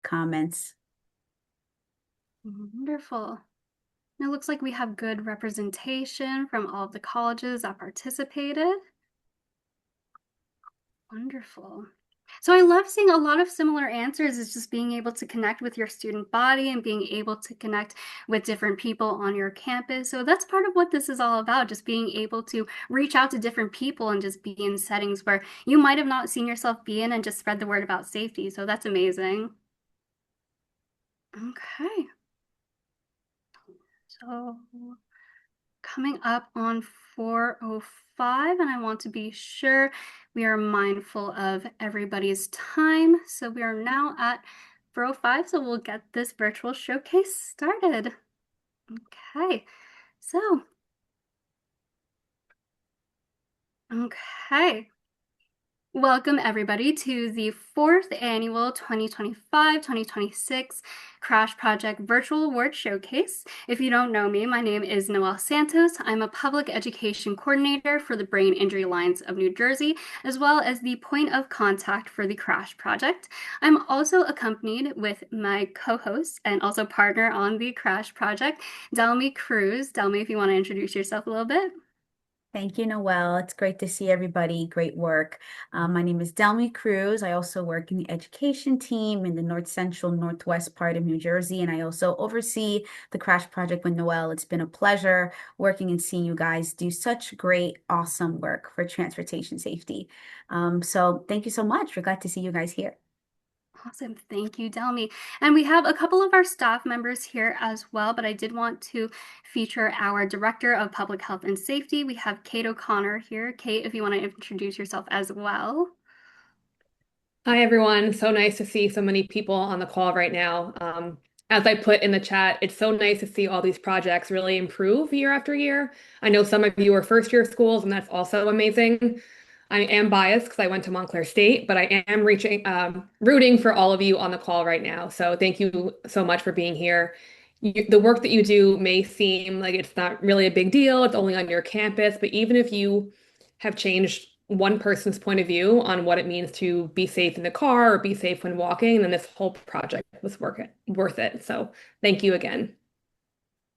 comments. Wonderful. It looks like we have good representation from all of the colleges that participated. Wonderful. So I love seeing a lot of similar answers is just being able to connect with your student body and being able to connect with different people on your campus. So that's part of what this is all about, just being able to reach out to different people and just be in settings where you might have not seen yourself be in and just spread the word about safety. So that's amazing. Okay. So coming up on 4:05, and I want to be sure we are mindful of everybody's time. So we are now at 4:05, so we'll get this virtual showcase started. Okay, so, okay. Welcome, everybody, to the fourth annual 2025-2026 Crash Project Virtual Award Showcase. If you don't know me, my name is Noelle Santos. I'm a public education coordinator for the Brain Injury Alliance of New Jersey, as well as the point of contact for the Crash Project. I'm also accompanied with my co-host and also partner on the Crash Project, Delmy Cruz. Delmy, if you want to introduce yourself a little bit. Thank you, Noelle. It's great to see everybody. Great work. My name is Delmy Cruz. I also work in the education team in the North Central Northwest part of New Jersey, and I also oversee the Crash Project with Noelle. It's been a pleasure working and seeing you guys do such great, awesome work for transportation safety. So thank you so much. We're glad to see you guys here. Awesome. Thank you, Delmy. And we have a couple of our staff members here as well, but I did want to feature our Director of Public Health and Safety. We have Kate O'Connor here. Kate, if you want to introduce yourself as well. Hi, everyone. So nice to see so many people on the call right now. As I put in the chat, it's so nice to see all these projects really improve year after year. I know some of you are first year schools, and that's also amazing. I am biased because I went to Montclair State, but I am rooting for all of you on the call right now. So thank you so much for being here. The work that you do may seem like it's not really a big deal. It's only on your campus, but even if you have changed one person's point of view on what it means to be safe in the car or be safe when walking, then this whole project was worth it. So thank you again.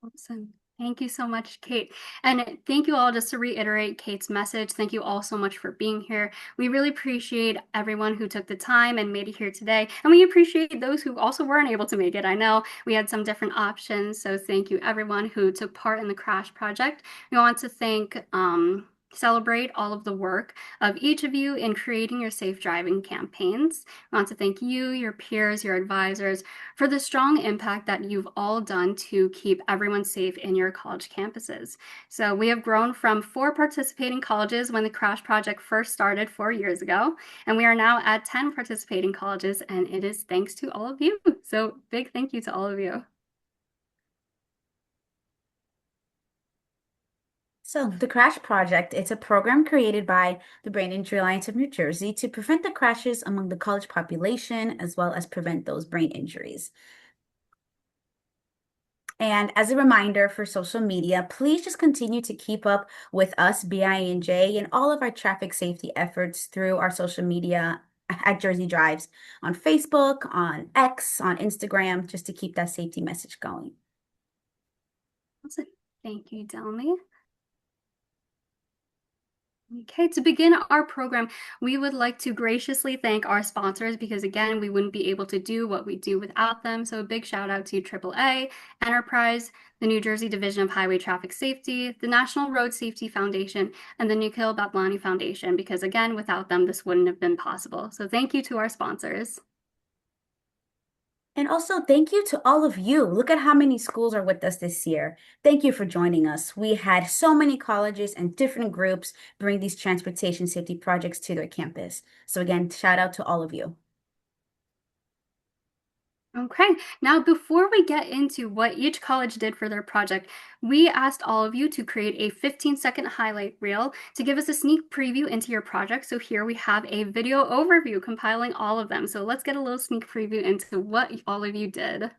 Awesome. Thank you so much, Kate. And thank you all, just to reiterate Kate's message, thank you all so much for being here. We really appreciate everyone who took the time and made it here today. And we appreciate those who also weren't able to make it. I know we had some different options. So thank you everyone who took part in the Crash Project. We want to celebrate all of the work of each of you in creating your safe driving campaigns. We want to thank you, your peers, your advisors, for the strong impact that you've all done to keep everyone safe in your college campuses. So we have grown from 4 participating colleges when the Crash Project first started 4 years ago, and we are now at 10 participating colleges, and it is thanks to all of you. So big thank you to all of you. So the Crash Project, it's a program created by the Brain Injury Alliance of New Jersey to prevent the crashes among the college population, as well as prevent those brain injuries. And as a reminder for social media, please just continue to keep up with us, BIANJ, and all of our traffic safety efforts through our social media at Jersey Drives on Facebook, on X, on Instagram, just to keep that safety message going. Awesome. Thank you, Delmy. Okay, to begin our program, we would like to graciously thank our sponsors because, again, we wouldn't be able to do what we do without them. So a big shout out to AAA, Enterprise, the New Jersey Division of Highway Traffic Safety, the National Road Safety Foundation, and the Nikhil Bablani Foundation, because, again, without them, this wouldn't have been possible. So thank you to our sponsors. And also, thank you to all of you. Look at how many schools are with us this year. Thank you for joining us. We had so many colleges and different groups bring these transportation safety projects to their campus. So again, shout out to all of you. Okay, now before we get into what each college did for their project, we asked all of you to create a 15-second highlight reel to give us a sneak preview into your project. So here we have a video overview compiling all of them. So let's get a little sneak preview into what all of you did.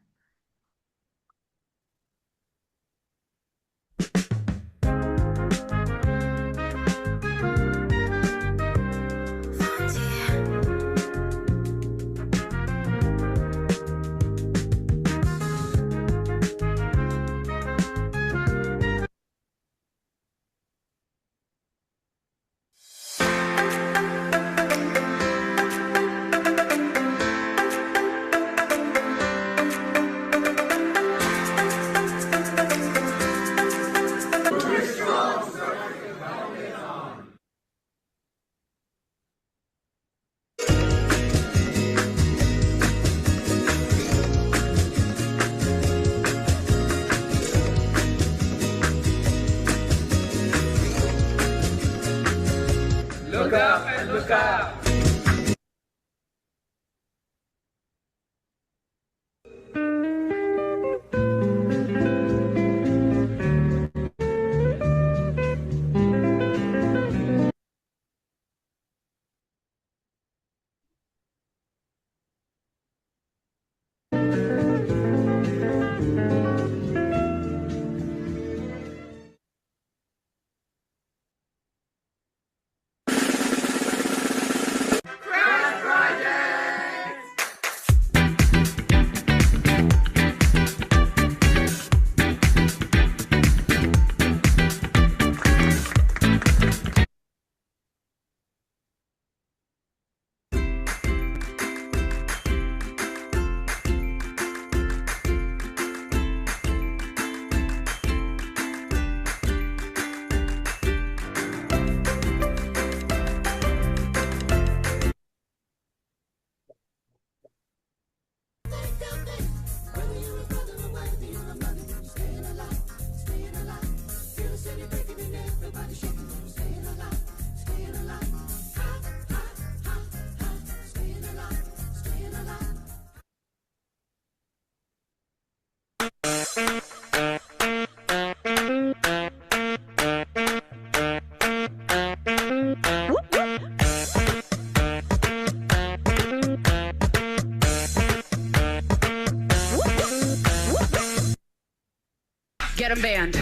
Get them banned.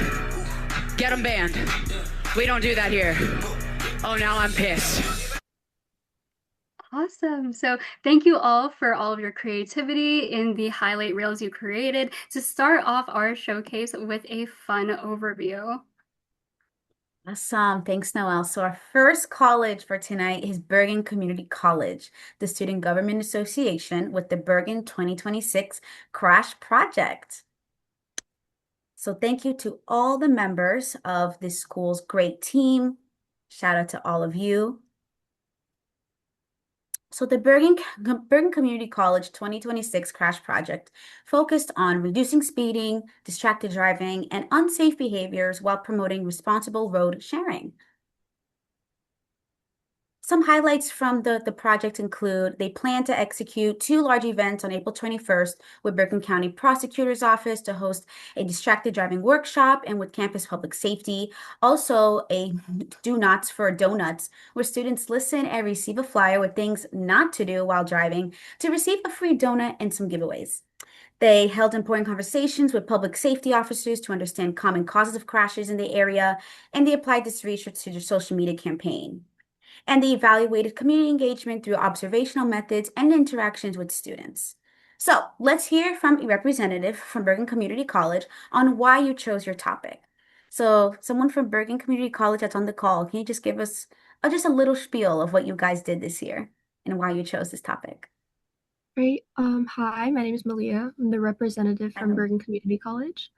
Get them banned. We don't do that here. Oh, now I'm pissed. Awesome. So thank you all for all of your creativity in the highlight reels you created to start off our showcase with a fun overview. Awesome. Thanks, Noelle. So our first college for tonight is Bergen Community College, the Student Government Association with the Bergen 2026 Crash Project. So thank you to all the members of this school's great team. Shout out to all of you. So the Bergen Community College 2026 Crash Project focused on reducing speeding, distracted driving, and unsafe behaviors while promoting responsible road sharing. Some highlights from the project include they plan to execute 2 large events on April 21st with Bergen County Prosecutor's Office to host a distracted driving workshop and with Campus Public Safety. Also, a Do Nots for Donuts, where students listen and receive a flyer with things not to do while driving to receive a free donut and some giveaways. They held important conversations with public safety officers to understand common causes of crashes in the area, and they applied this research to their social media campaign. And they evaluated community engagement through observational methods and interactions with students. So let's hear from a representative from Bergen Community College on why you chose your topic. So someone from Bergen Community College that's on the call, can you just give us just a little spiel of what you guys did this year and why you chose this topic? Great. Hi, my name is Malia. I'm the representative from Bergen Community College.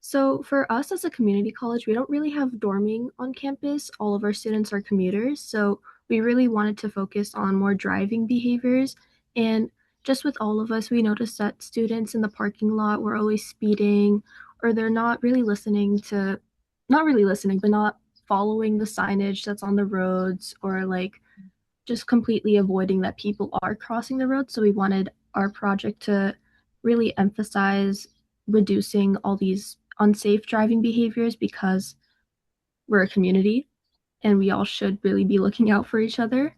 So for us as a community college, we don't really have dorming on campus. All of our students are commuters, so we really wanted to focus on more driving behaviors. And just with all of us, we noticed that students in the parking lot were always speeding, or they're not really listening to, not really listening, but not following the signage that's on the roads, or like just completely avoiding that people are crossing the road. So we wanted our project to really emphasize reducing all these unsafe driving behaviors because we're a community and we all should really be looking out for each other.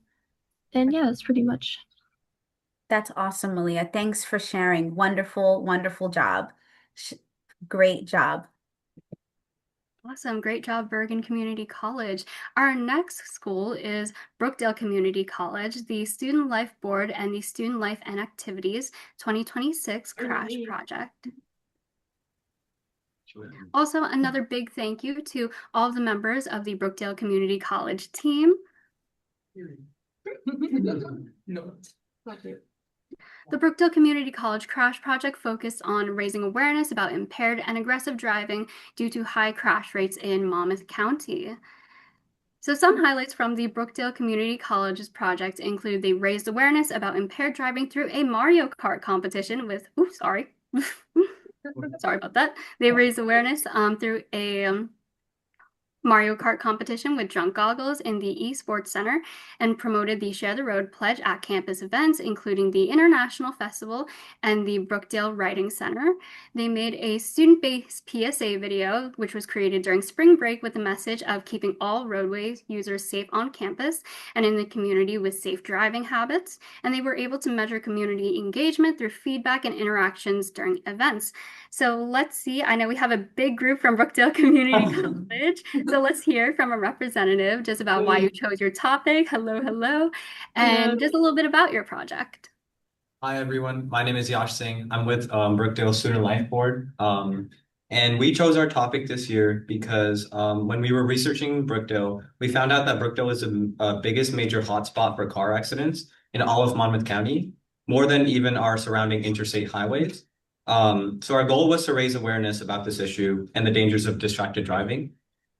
And yeah, that's pretty much. That's awesome, Malia. Thanks for sharing. Wonderful, wonderful job. Great job. Awesome. Great job, Bergen Community College. Our next school is Brookdale Community College, the Student Life Board and the Student Life and Activities 2026 Crash Project. Also, another big thank you to all of the members of the Brookdale Community College team. No, not you. The Brookdale Community College Crash Project focused on raising awareness about impaired and aggressive driving due to high crash rates in Monmouth County. So some highlights from the Brookdale Community College's project include they raised awareness about impaired driving through a Mario Kart competition with, oops, sorry. Sorry about that. They raised awareness through a Mario Kart competition with drunk goggles in the eSports Center, and promoted the Share the Road pledge at campus events, including the International Festival and the Brookdale Writing Center. They made a student-based PSA video, which was created during spring break with the message of keeping all roadway users safe on campus and in the community with safe driving habits. And they were able to measure community engagement through feedback and interactions during events. So let's see. I know we have a big group from Brookdale Community College. So let's hear from a representative just about why you chose your topic. Hello, hello. And just a little bit about your project. Hi, everyone. My name is Yash Singh. I'm with Brookdale Student Life Board. And we chose our topic this year because when we were researching Brookdale, we found out that Brookdale is the biggest major hotspot for car accidents in all of Monmouth County, more than even our surrounding interstate highways. So our goal was to raise awareness about this issue and the dangers of distracted driving.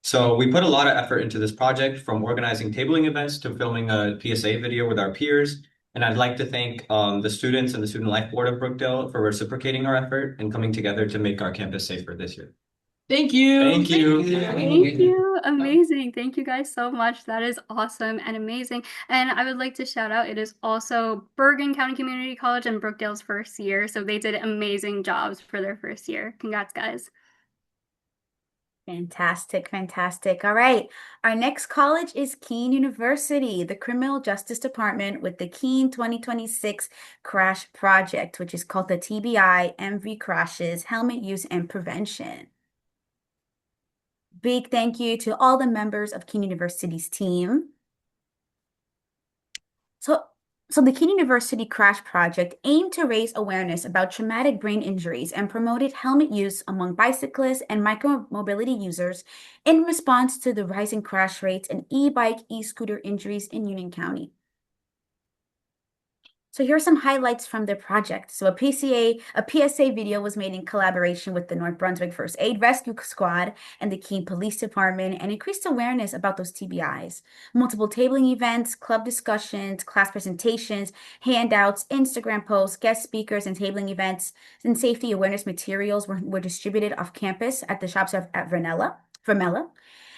So we put a lot of effort into this project, from organizing tabling events to filming a PSA video with our peers. And I'd like to thank the students and the Student Life Board of Brookdale for reciprocating our effort and coming together to make our campus safer this year. Thank you. Thank you. Thank you. Amazing. Thank you guys so much. That is awesome and amazing. And I would like to shout out, it is also Bergen County Community College and Brookdale's first year. So they did amazing jobs for their first year. Congrats, guys. Fantastic, fantastic. All right. Our next college is Keene University, the Criminal Justice Department, with the Keene 2026 Crash Project, which is called the TBI MV Crashes, Helmet Use and Prevention. Big thank you to all the members of Keene University's team. So the Keene University Crash Project aimed to raise awareness about traumatic brain injuries and promoted helmet use among bicyclists and micromobility users in response to the rising crash rates and e-bike, e-scooter injuries in Union County. So here are some highlights from the project. So a PSA video was made in collaboration with the North Brunswick First Aid Rescue Squad and the Keene Police Department, and increased awareness about those TBIs. Multiple tabling events, club discussions, class presentations, handouts, Instagram posts, guest speakers, and tabling events and safety awareness materials were distributed off campus at the shops at Vermella.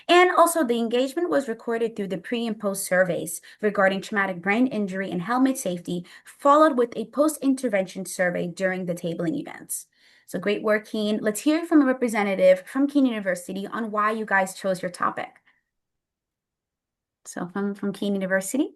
And also, the engagement was recorded through the pre and post surveys regarding traumatic brain injury and helmet safety, followed with a post-intervention survey during the tabling events. So great work, Keene. Let's hear from a representative from Keene University on why you guys chose your topic. So from Keene University,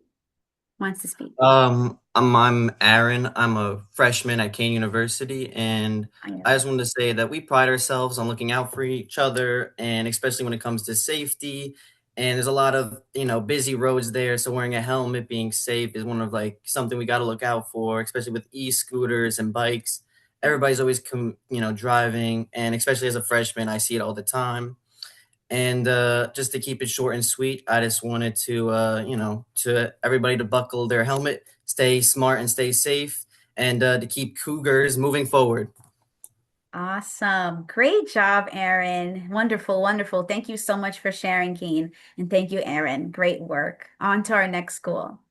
wants to speak? I'm Aaron. I'm a freshman at Keene University, and I just wanted to say that we pride ourselves on looking out for each other, and especially when it comes to safety. And there's a lot of, busy roads there, so wearing a helmet, being safe is one of something we got to look out for, especially with e-scooters and bikes. Everybody's always driving, and especially as a freshman, I see it all the time. And just to keep it short and sweet, I just wanted to everybody to buckle their helmet, stay smart and stay safe, and to keep Cougars moving forward. Awesome. Great job, Aaron. Wonderful, wonderful. Thank you so much for sharing, Keene. And thank you, Aaron. Great work. On to our next school.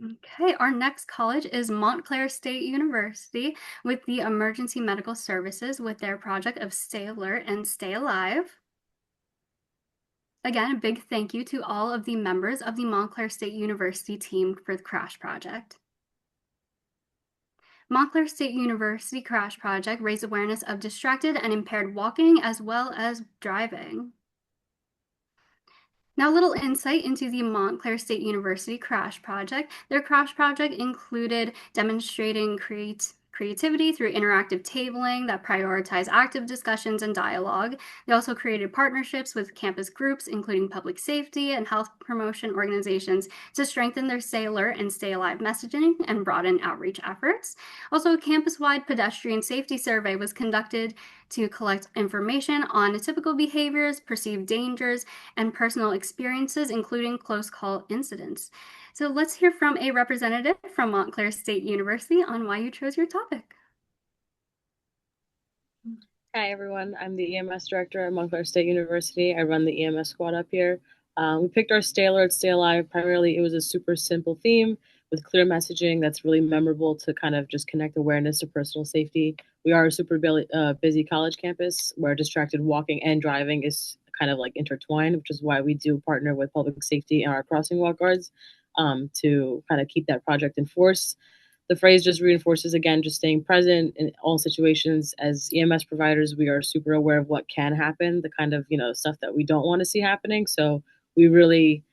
Okay, our next college is Montclair State University with the Emergency Medical Services with their project of Stay Alert and Stay Alive. Again, a big thank you to all of the members of the Montclair State University team for the Crash Project. Montclair State University Crash Project raised awareness of distracted and impaired walking as well as driving. Now, a little insight into the Montclair State University Crash Project. Their Crash Project included demonstrating creativity through interactive tabling that prioritize active discussions and dialogue. They also created partnerships with campus groups, including public safety and health promotion organizations, to strengthen their Stay Alert and Stay Alive messaging and broaden outreach efforts. Also, a campus-wide pedestrian safety survey was conducted to collect information on typical behaviors, perceived dangers, and personal experiences, including close call incidents. So let's hear from a representative from Montclair State University on why you chose your topic. Hi, everyone. I'm the EMS director at Montclair State University. I run the EMS squad up here. We picked our Stay Alert, Stay Alive. Primarily, it was a super simple theme with clear messaging that's really memorable to kind of just connect awareness to personal safety. We are a super busy college campus where distracted walking and driving is kind of like intertwined, which is why we do partner with public safety and our crossing walk guards to kind of keep that project in force. The phrase just reinforces, again, just staying present in all situations. As EMS providers, we are super aware of what can happen, the kind of, stuff that we don't want to see happening. So we really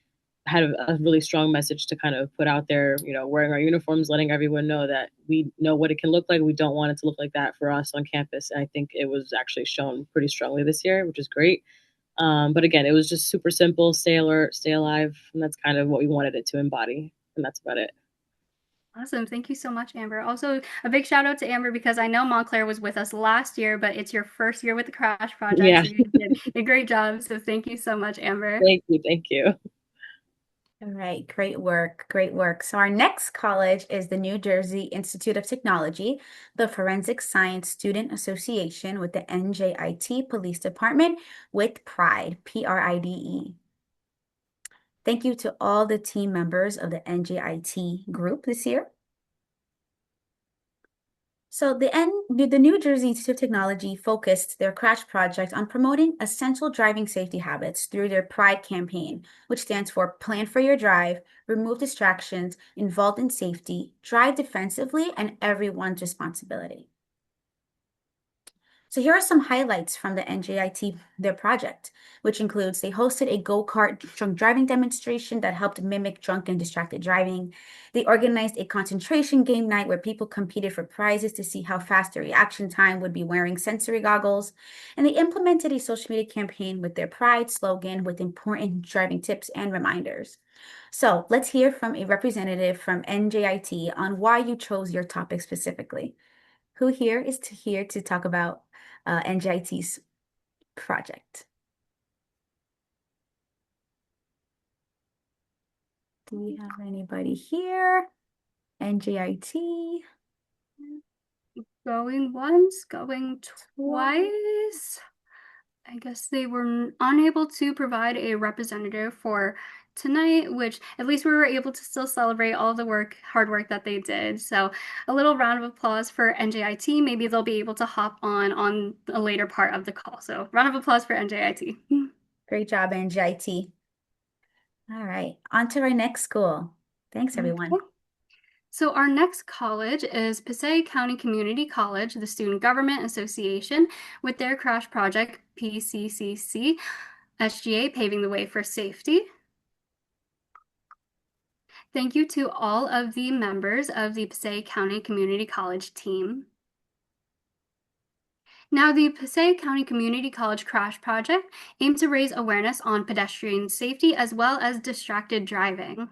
had a really strong message to kind of put out there, wearing our uniforms, letting everyone know that we know what it can look like. We don't want it to look like that for us on campus. And I think it was actually shown pretty strongly this year, which is great. But again, it was just super simple, stay alert, stay alive. And that's kind of what we wanted it to embody. And that's about it. Awesome. Thank you so much, Amber. Also, a big shout out to Amber because I know Montclair was with us last year, but it's your first year with the Crash Project. Yeah. So you did a great job. So thank you so much, Amber. Thank you. Thank you. All right, great work, great work. So our next college is the New Jersey Institute of Technology, the Forensic Science Student Association with the NJIT Police Department with Pride, Pride. Thank you to all the team members of the NJIT group this year. So the New Jersey Institute of Technology focused their Crash project on promoting essential driving safety habits through their Pride campaign, which stands for Plan for Your Drive, Remove Distractions, Involved in Safety, Drive Defensively, and Everyone's Responsibility. So here are some highlights from the NJIT, their project, which includes they hosted a go-kart drunk driving demonstration that helped mimic drunk and distracted driving. They organized a concentration game night where people competed for prizes to see how fast their reaction time would be wearing sensory goggles. And they implemented a social media campaign with their Pride slogan with important driving tips and reminders. So let's hear from a representative from NJIT on why you chose your topic specifically. Who here is here to talk about NJIT's project? Do we have anybody here? NJIT? Going once, going twice. I guess they were unable to provide a representative for tonight, which at least we were able to still celebrate all the hard work that they did. So a little round of applause for NJIT. Maybe they'll be able to hop on a later part of the call. So round of applause for NJIT. Great job, NJIT. All right, on to our next school. Thanks, everyone. Okay. So our next college is Passaic County Community College, the Student Government Association, with their Crash Project, PCCC, SGA Paving the Way for Safety. Thank you to all of the members of the Passaic County Community College team. Now, the Passaic County Community College Crash Project aims to raise awareness on pedestrian safety as well as distracted driving.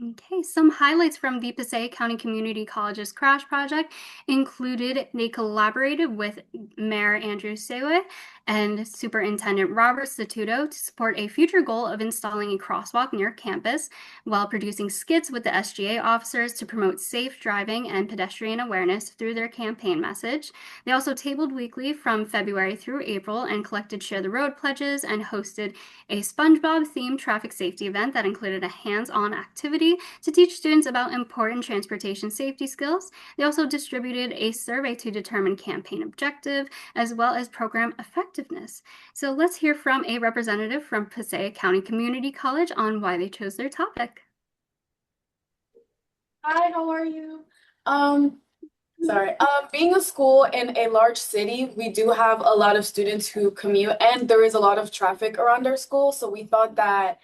Okay, some highlights from the Passaic County Community College's Crash Project included they collaborated with Mayor Andrew Sewe and Superintendent Robert Statuto to support a future goal of installing a crosswalk near campus while producing skits with the SGA officers to promote safe driving and pedestrian awareness through their campaign message. They also tabled weekly from February through April and collected Share the Road pledges and hosted a SpongeBob-themed traffic safety event that included a hands-on activity to teach students about important transportation safety skills. They also distributed a survey to determine campaign objective as well as program effectiveness. So let's hear from a representative from Passaic County Community College on why they chose their topic. Hi, how are you? Being a school in a large city, we do have a lot of students who commute, and there is a lot of traffic around our school. So we thought that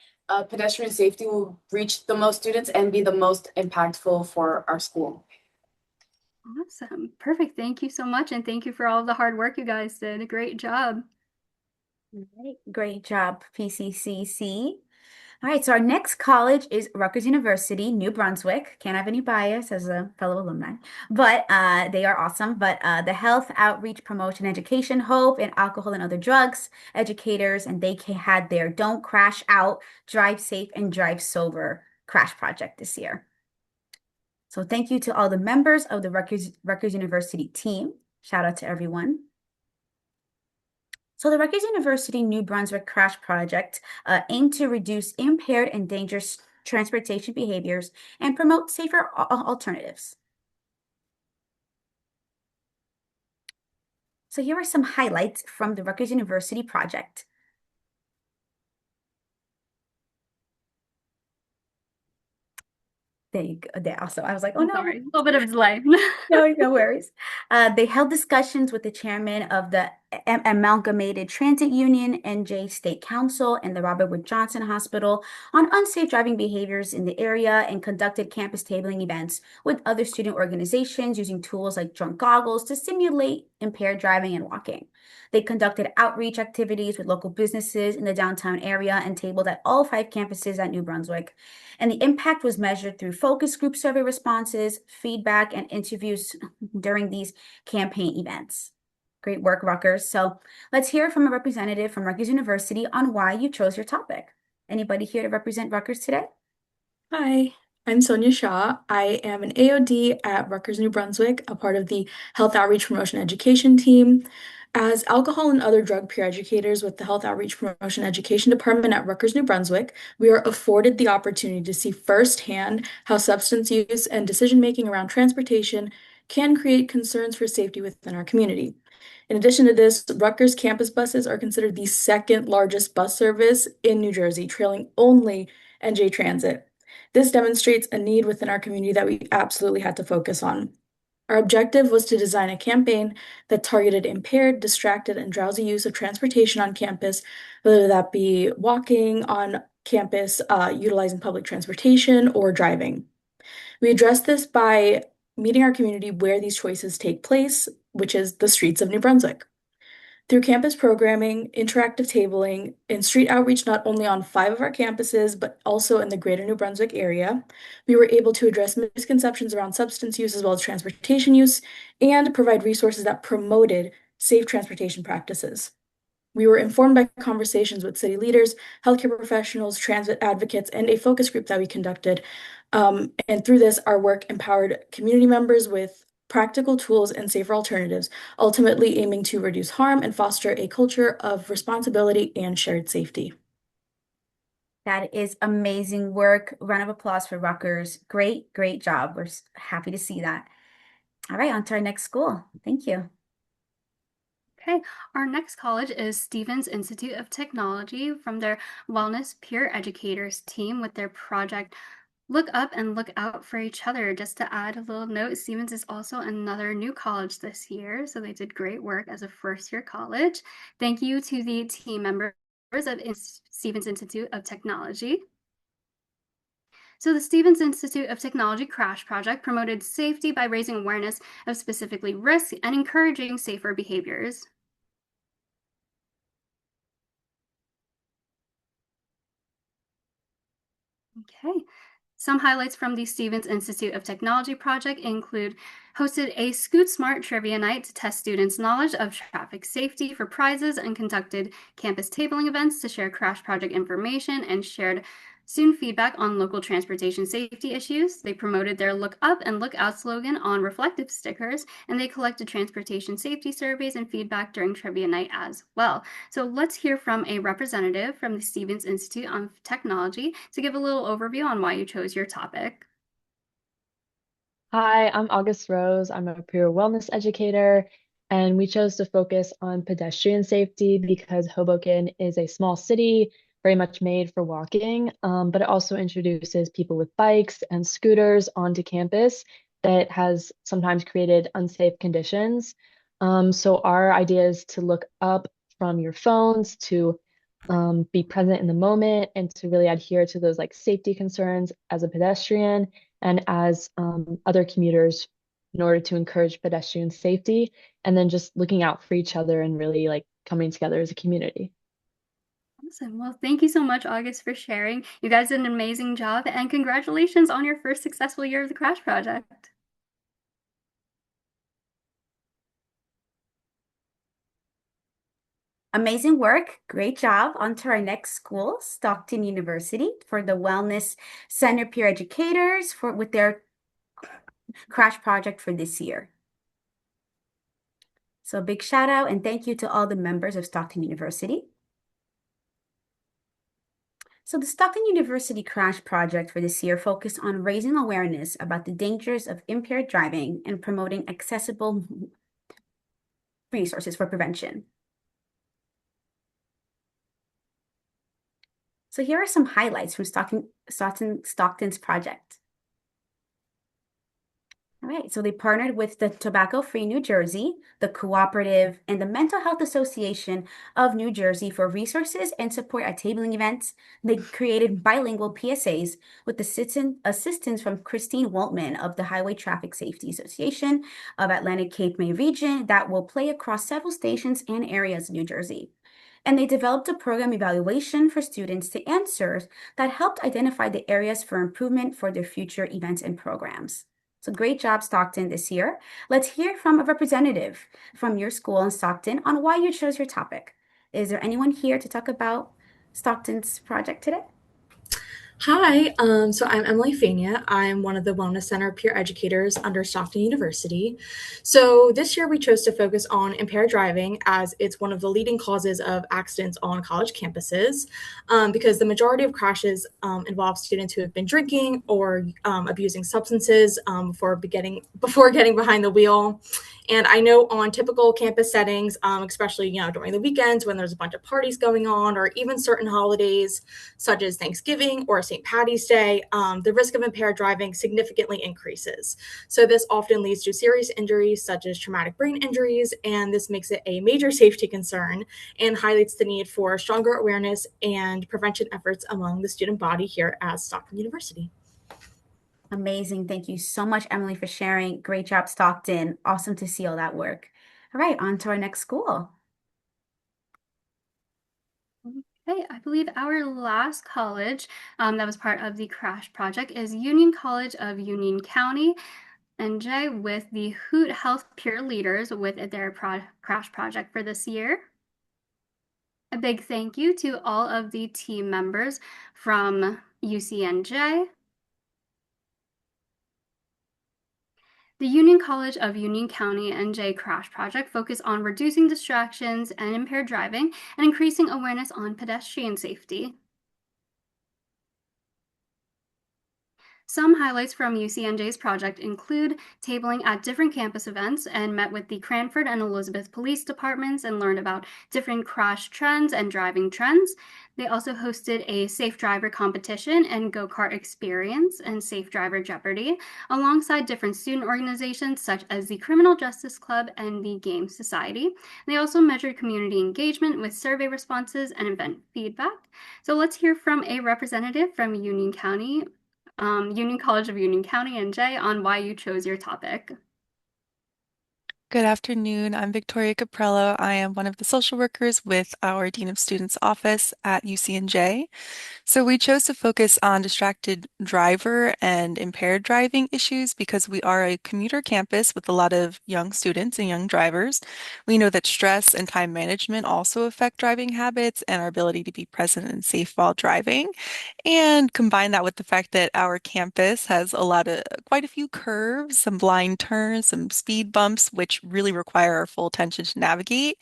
pedestrian safety will reach the most students and be the most impactful for our school. Awesome. Perfect. Thank you so much. And thank you for all the hard work you guys did. Great job. Great job, PCCC. All right, so our next college is Rutgers University, New Brunswick. Can't have any bias as a fellow alumni, but they are awesome. But the Health Outreach Promotion Education Hope and Alcohol and Other Drugs educators, and they had their Don't Crash Out, Drive Safe and Drive Sober Crash Project this year. So thank you to all the members of the Rutgers University team. Shout out to everyone. So the Rutgers University New Brunswick Crash Project aimed to reduce impaired and dangerous transportation behaviors and promote safer alternatives. So here are some highlights from the Rutgers University project. There you go. There also, I was like, oh no. Sorry, a little bit of a delay. No worries. They held discussions with the chairman of the Amalgamated Transit Union, NJ State Council, and the Robert Wood Johnson Hospital on unsafe driving behaviors in the area and conducted campus tabling events with other student organizations using tools like drunk goggles to simulate impaired driving and walking. They conducted outreach activities with local businesses in the downtown area and tabled at all 5 campuses at New Brunswick. And the impact was measured through focus group survey responses, feedback, and interviews during these campaign events. Great work, Rutgers. So let's hear from a representative from Rutgers University on why you chose your topic. Anybody here to represent Rutgers today? Hi, I'm Sonia Shaw. I am an AOD at Rutgers, New Brunswick, a part of the Health Outreach Promotion Education team. As alcohol and other drug peer educators with the Health Outreach Promotion Education Department at Rutgers, New Brunswick, we are afforded the opportunity to see firsthand how substance use and decision-making around transportation can create concerns for safety within our community. In addition to this, Rutgers campus buses are considered the second largest bus service in New Jersey, trailing only NJ Transit. This demonstrates a need within our community that we absolutely had to focus on. Our objective was to design a campaign that targeted impaired, distracted, and drowsy use of transportation on campus, whether that be walking on campus, utilizing public transportation, or driving. We addressed this by meeting our community where these choices take place, which is the streets of New Brunswick. Through campus programming, interactive tabling, and street outreach not only on 5 of our campuses, but also in the greater New Brunswick area, we were able to address misconceptions around substance use as well as transportation use and provide resources that promoted safe transportation practices. We were informed by conversations with city leaders, healthcare professionals, transit advocates, and a focus group that we conducted. And through this, our work empowered community members with practical tools and safer alternatives, ultimately aiming to reduce harm and foster a culture of responsibility and shared safety. That is amazing work. Round of applause for Rutgers. Great, great job. We're happy to see that. All right, on to our next school. Thank you. Okay, our next college is Stevens Institute of Technology from their Wellness Peer Educators team with their project Look Up and Look Out for Each Other. Just to add a little note, Stevens is also another new college this year, so they did great work as a first-year college. Thank you to the team members of Stevens Institute of Technology. So the Stevens Institute of Technology Crash Project promoted safety by raising awareness of specifically risk and encouraging safer behaviors. Okay. Some highlights from the Stevens Institute of Technology project include hosted a Scoot Smart Trivia Night to test students' knowledge of traffic safety for prizes and conducted campus tabling events to share Crash Project information and shared student feedback on local transportation safety issues. They promoted their Look Up and Look Out slogan on reflective stickers, and they collected transportation safety surveys and feedback during Trivia Night as well. So let's hear from a representative from the Stevens Institute of Technology to give a little overview on why you chose your topic. Hi, I'm August Rose. I'm a peer wellness educator, and we chose to focus on pedestrian safety because Hoboken is a small city, very much made for walking, but it also introduces people with bikes and scooters onto campus that has sometimes created unsafe conditions. So our idea is to look up from your phones to be present in the moment and to really adhere to those like safety concerns as a pedestrian and as other commuters in order to encourage pedestrian safety, and then just looking out for each other and really like coming together as a community. Awesome. Well, thank you so much, August, for sharing. You guys did an amazing job, and congratulations on your first successful year of the Crash Project. Amazing work. Great job. On to our next school, Stockton University, for the Wellness Center Peer Educators with their Crash Project for this year. So a big shout out and thank you to all the members of Stockton University. So the Stockton University Crash Project for this year focused on raising awareness about the dangers of impaired driving and promoting accessible resources for prevention. So here are some highlights from Stockton's project. All right, so they partnered with the Tobacco Free New Jersey, the Cooperative, and the Mental Health Association of New Jersey for resources and support at tabling events. They created bilingual PSAs with the assistance from Christine Waltman of the Highway Traffic Safety Association of Atlantic Cape May region that will play across several stations and areas in New Jersey. And they developed a program evaluation for students to answer that helped identify the areas for improvement for their future events and programs. So great job, Stockton, this year. Let's hear from a representative from your school in Stockton on why you chose your topic. Is there anyone here to talk about Stockton's project today? Hi, so I'm Emily Fania. I'm one of the Wellness Center peer educators under Stockton University. So this year we chose to focus on impaired driving as it's one of the leading causes of accidents on college campuses because the majority of crashes involve students who have been drinking or abusing substances before getting behind the wheel. And I know on typical campus settings, especially during the weekends when there's a bunch of parties going on, or even certain holidays such as Thanksgiving or St. Patty's Day, the risk of impaired driving significantly increases. So this often leads to serious injuries such as traumatic brain injuries, and this makes it a major safety concern and highlights the need for stronger awareness and prevention efforts among the student body here at Stockton University. Amazing. Thank you so much, Emily, for sharing. Great job, Stockton. Awesome to see all that work. All right, on to our next school. Okay, I believe our last college that was part of the CRASH project is Union College of Union County, NJ, with the Hoot Health Peer Leaders with their CRASH project for this year. A big thank you to all of the team members from UCNJ. The Union College of Union County NJ CRASH project focused on reducing distractions and impaired driving and increasing awareness on pedestrian safety. Some highlights from UCNJ's project include tabling at different campus events and met with the Cranford and Elizabeth police departments and learned about different crash trends and driving trends. They also hosted a safe driver competition and go-kart experience and safe driver Jeopardy, alongside different student organizations such as the Criminal Justice Club and the Game Society. They also measured community engagement with survey responses and event feedback. So let's hear from a representative from Union County, Union College of Union County, NJ, on why you chose your topic. Good afternoon. I'm Victoria Caprello. I am one of the social workers with our Dean of Students office at UCNJ. So we chose to focus on distracted driver and impaired driving issues because we are a commuter campus with a lot of young students and young drivers. We know that stress and time management also affect driving habits and our ability to be present and safe while driving. And combine that with the fact that our campus has quite a few curves, some blind turns, some speed bumps, which really require our full attention to navigate.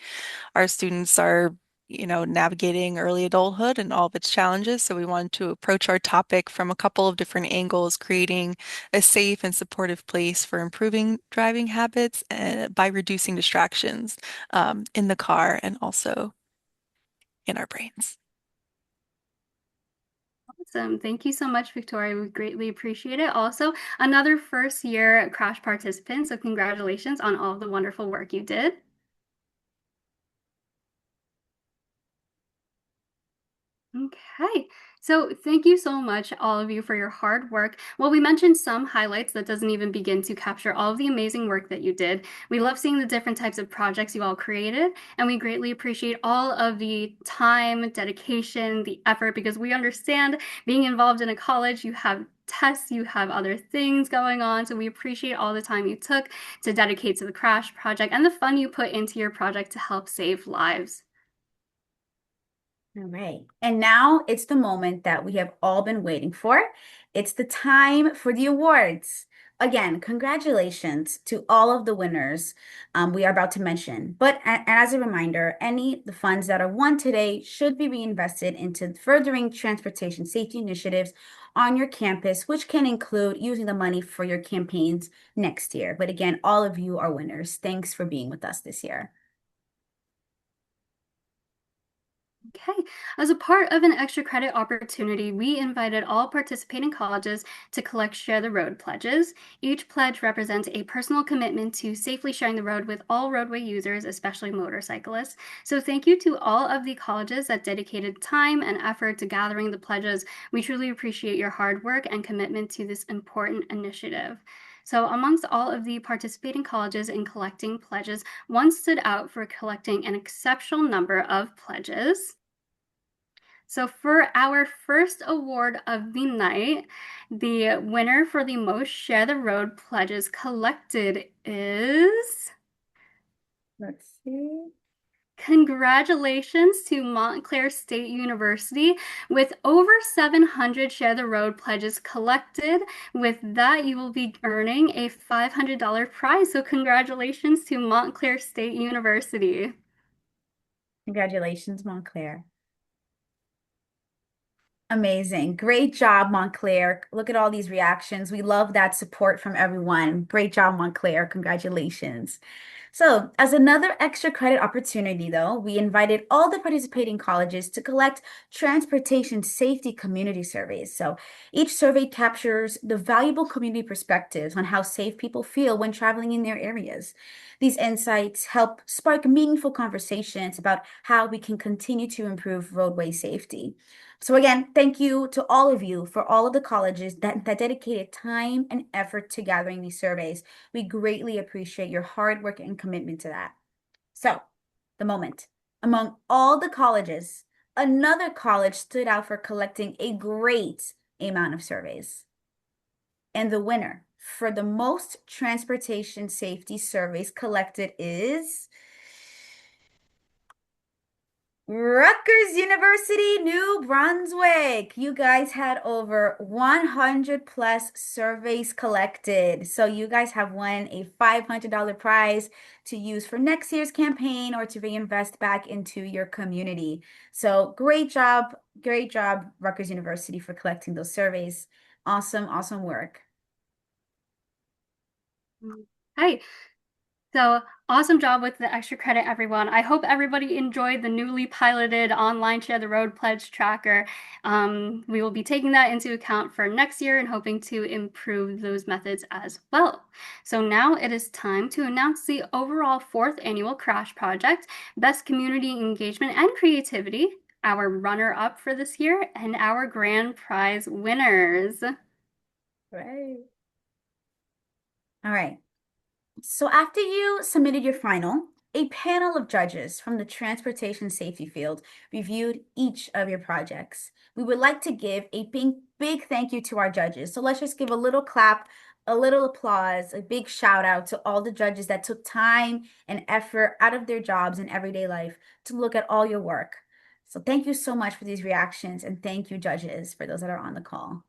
Our students are navigating early adulthood and all of its challenges. So we wanted to approach our topic from a couple of different angles, creating a safe and supportive place for improving driving habits by reducing distractions in the car and also in our brains. Awesome. Thank you so much, Victoria. We greatly appreciate it. Also, another first year CRASH participant, so congratulations on all the wonderful work you did. Okay, so thank you so much, all of you, for your hard work. Well, we mentioned some highlights that doesn't even begin to capture all of the amazing work that you did. We love seeing the different types of projects you all created, and we greatly appreciate all of the time, dedication, the effort, because we understand being involved in a college, you have tests, you have other things going on, so we appreciate all the time you took to dedicate to the CRASH project and the fun you put into your project to help save lives. All right. And now it's the moment that we have all been waiting for. It's the time for the awards. Again, congratulations to all of the winners we are about to mention. But as a reminder, the funds that are won today should be reinvested into furthering transportation safety initiatives on your campus, which can include using the money for your campaigns next year. But again, all of you are winners. Thanks for being with us this year. Okay, as a part of an extra credit opportunity, we invited all participating colleges to collect Share the Road pledges. Each pledge represents a personal commitment to safely sharing the road with all roadway users, especially motorcyclists. So thank you to all of the colleges that dedicated time and effort to gathering the pledges. We truly appreciate your hard work and commitment to this important initiative. So amongst all of the participating colleges in collecting pledges, one stood out for collecting an exceptional number of pledges. So for our first award of the night, the winner for the most Share the Road pledges collected is... Let's see. Congratulations to Montclair State University with over 700 Share the Road pledges collected. With that, you will be earning a $500 prize. So congratulations to Montclair State University. Congratulations, Montclair. Amazing. Great job, Montclair. Look at all these reactions. We love that support from everyone. Great job, Montclair. Congratulations. So, as another extra credit opportunity, though, we invited all the participating colleges to collect transportation safety community surveys. So, each survey captures the valuable community perspectives on how safe people feel when traveling in their areas. These insights help spark meaningful conversations about how we can continue to improve roadway safety. So again, thank you to all of you for all of the colleges that dedicated time and effort to gathering these surveys. We greatly appreciate your hard work and commitment to that. So, the moment. Among all the colleges, another college stood out for collecting a great amount of surveys. And the winner for the most transportation safety surveys collected is Rutgers University, New Brunswick. You guys had over 100 plus surveys collected. So you guys have won a $500 prize to use for next year's campaign or to reinvest back into your community. So great job, Rutgers University, for collecting those surveys. Awesome, awesome work. Hi. So awesome job with the extra credit, everyone. I hope everybody enjoyed the newly piloted online Share the Road pledge tracker. We will be taking that into account for next year and hoping to improve those methods as well. So now it is time to announce the overall 4th annual Crash Project, Best Community Engagement and Creativity, our runner-up for this year, and our grand prize winners. Right. All right. So after you submitted your final, a panel of judges from the transportation safety field reviewed each of your projects. We would like to give a big thank you to our judges. So let's just give a little clap, a little applause, a big shout out to all the judges that took time and effort out of their jobs and everyday life to look at all your work. So thank you so much for these reactions, and thank you, judges, for those that are on the call.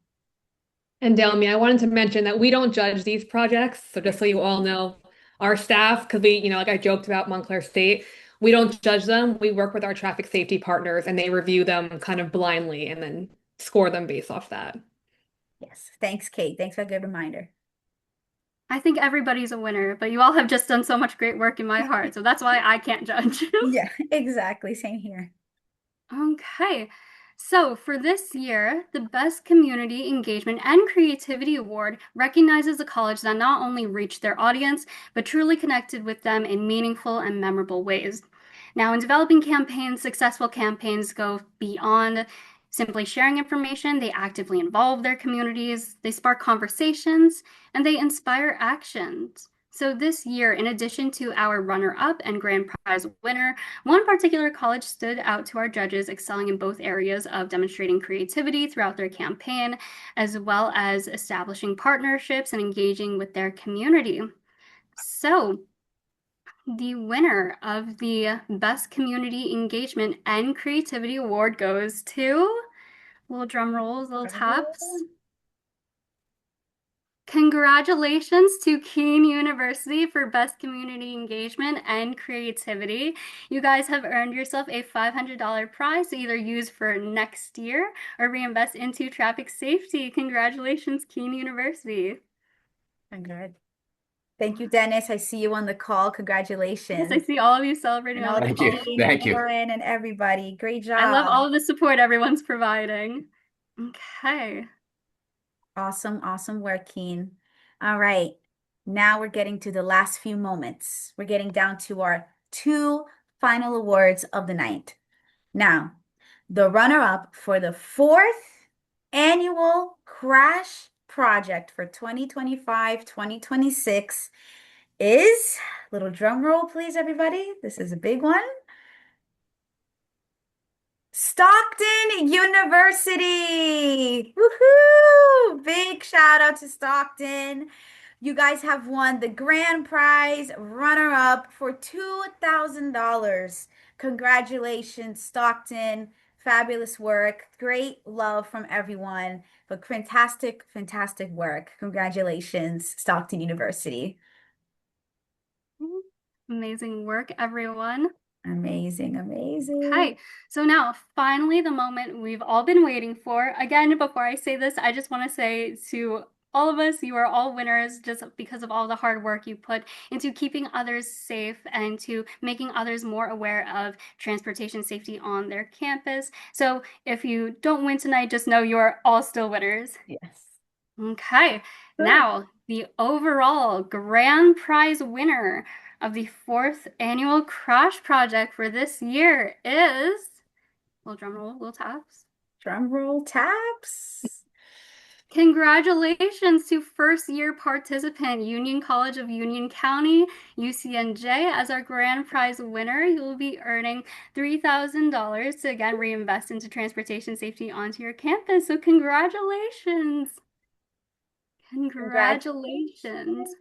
And Delmi, I wanted to mention that we don't judge these projects. So just so you all know, our staff, because we, like I joked about Montclair State, we don't judge them. We work with our traffic safety partners and they review them kind of blindly and then score them based off that. Yes. Thanks, Kate. Thanks for a good reminder. I think everybody's a winner, but you all have just done so much great work in my heart. So that's why I can't judge. Yeah, exactly. Same here. Okay. So for this year, the Best Community Engagement and Creativity Award recognizes a college that not only reached their audience, but truly connected with them in meaningful and memorable ways. Now, in developing campaigns, successful campaigns go beyond simply sharing information. They actively involve their communities, they spark conversations, and they inspire actions. So this year, in addition to our runner-up and grand prize winner, one particular college stood out to our judges, excelling in both areas of demonstrating creativity throughout their campaign, as well as establishing partnerships and engaging with their community. So the winner of the Best Community Engagement and Creativity Award goes to, little drum rolls, little taps. Congratulations to Keene University for Best Community Engagement and Creativity. You guys have earned yourself a $500 prize to either use for next year or reinvest into traffic safety. Congratulations, Keene University. Good. Thank you, Dennis. I see you on the call. Yes, Congratulations. I see all of you celebrating And all all the the Thank you. calls. team and Thank you. Aaron and everybody. Great I love all job. of the support everyone's providing. Okay. Awesome, awesome work, Keen. All right. Now we're getting to the last few moments. We're getting down to our two final awards of the night. Now, the runner-up for the fourth annual Crash Project for 2025-2026 is, little drum roll, please, everybody. This is a big one. Stockton University. Woohoo! Big shout out to Stockton. You guys have won the grand prize runner-up for $2,000. Congratulations, Stockton. Fabulous work. Great love from everyone. But fantastic, fantastic work. Congratulations, Stockton University. Amazing work, everyone. Amazing, amazing. Okay, so now finally the moment we've all been waiting for. Again, before I say this, I just want to say to all of us, you are all winners just because of all the hard work you put into keeping others safe and to making others more aware of transportation safety on their campus. So if you don't win tonight, just know you're all still winners. Yes. Okay, now the overall grand prize winner of the fourth annual Crash Project for this year is, little drum roll, little taps. Drum roll taps. Congratulations to first year participant, Union College of Union County, UCNJ, as our grand prize winner. You will be earning $3,000 to again reinvest into transportation safety onto your campus. So congratulations. Congratulations.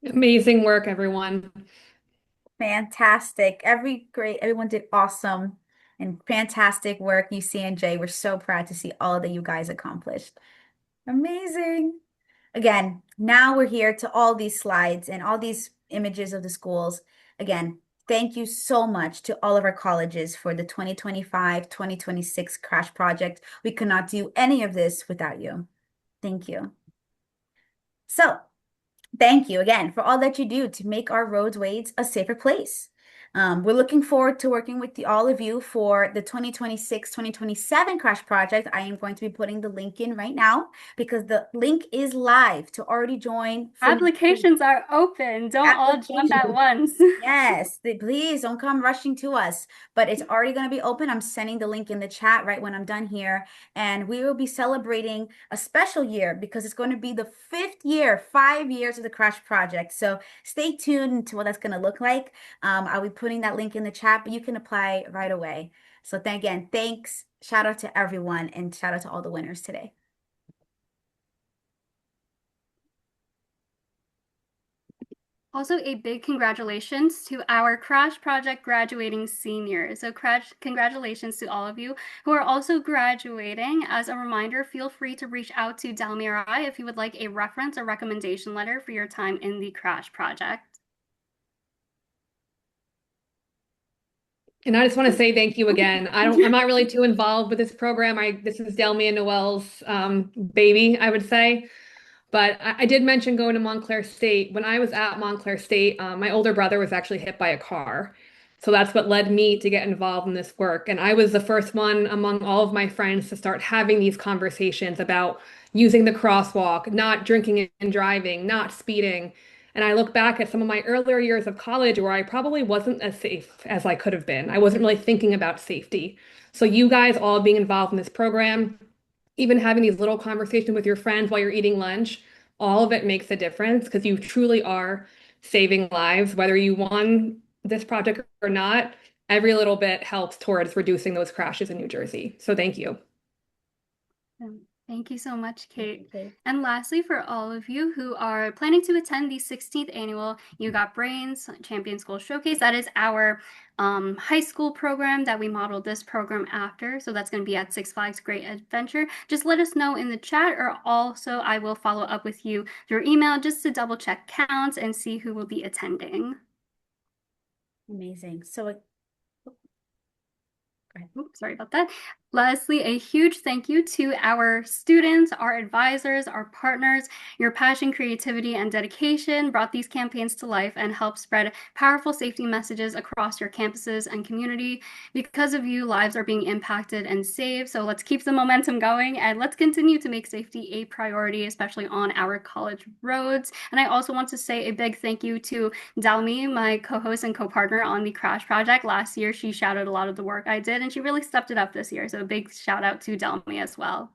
Amazing work, everyone. Fantastic. Everyone did awesome and fantastic work, UCNJ. We're so proud to see all that you guys accomplished. Amazing. Again, now we're here to all these slides and all these images of the schools. Again, thank you so much to all of our colleges for the 2025-2026 Crash Project. We could not do any of this without you. Thank you. So, thank you again for all that you do to make our roadways a safer place. We're looking forward to working with all of you for the 2026-2027 Crash Project. I am going to be putting the link in right now because the link is live to already join. Applications are open. Don't all jump at once. Yes, please don't come rushing to us, but it's already going to be open. I'm sending the link in the chat right when I'm done here. And we will be celebrating a special year because it's going to be the 5th year, 5 years of the Crash Project. So stay tuned to what that's going to look like. I'll be putting that link in the chat, but you can apply right away. So again, thanks. Shout out to everyone and shout out to all the winners today. Also, a big congratulations to our Crash Project graduating seniors. So congratulations to all of you who are also graduating. As a reminder, feel free to reach out to Delmi or I if you would like a reference or recommendation letter for your time in the Crash Project. And I just want to say thank you again. I'm not really too involved with this program. This is Delmi and Noel's baby, I would say. But I did mention going to Montclair State. When I was at Montclair State, my older brother was actually hit by a car. So that's what led me to get involved in this work. And I was the first one among all of my friends to start having these conversations about using the crosswalk, not drinking and driving, not speeding. And I look back at some of my earlier years of college where I probably wasn't as safe as I could have been. I wasn't really thinking about safety. So you guys all being involved in this program, even having these little conversations with your friends while you're eating lunch, all of it makes a difference because you truly are saving lives, whether you won this project or not. Every little bit helps towards reducing those crashes in New Jersey. So thank you. Thank you so much, Kate. And lastly, for all of you who are planning to attend the 16th annual You Got Brains Champion School Showcase, that is our high school program that we modeled this program after. So that's going to be at Six Flags Great Adventure. Just let us know in the chat, or also I will follow up with you through email just to double check counts and see who will be attending. Amazing. So Oops, sorry about that. Lastly, a huge thank you to our students, our advisors, our partners. Your passion, creativity, and dedication brought these campaigns to life and helped spread powerful safety messages across your campuses and community. Because of you, lives are being impacted and saved. So let's keep the momentum going and let's continue to make safety a priority, especially on our college roads. And I also want to say a big thank you to Dalmi, my co-host and co-partner on the Crash Project. Last year, she shadowed a lot of the work I did, and she really stepped it up this year. So a big shout out to Dalmi as well.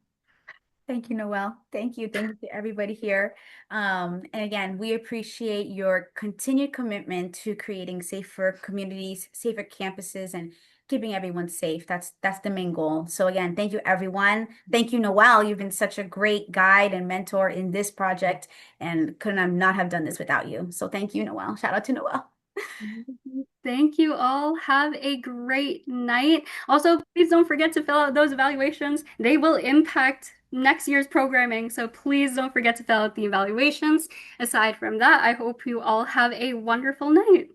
Thank you, Noelle. Thank you. Thank you to everybody here. And again, we appreciate your continued commitment to creating safer communities, safer campuses, and keeping everyone safe. That's the main goal. So again, thank you, everyone. Thank you, Noelle. You've been such a great guide and mentor in this project, and couldn't not have done this without you. So thank you, Noelle. Shout out to Noelle. Thank you all. Have a great night. Also, please don't forget to fill out those evaluations. They will impact next year's programming, so please don't forget to fill out the evaluations. Aside from that, I hope you all have a wonderful night.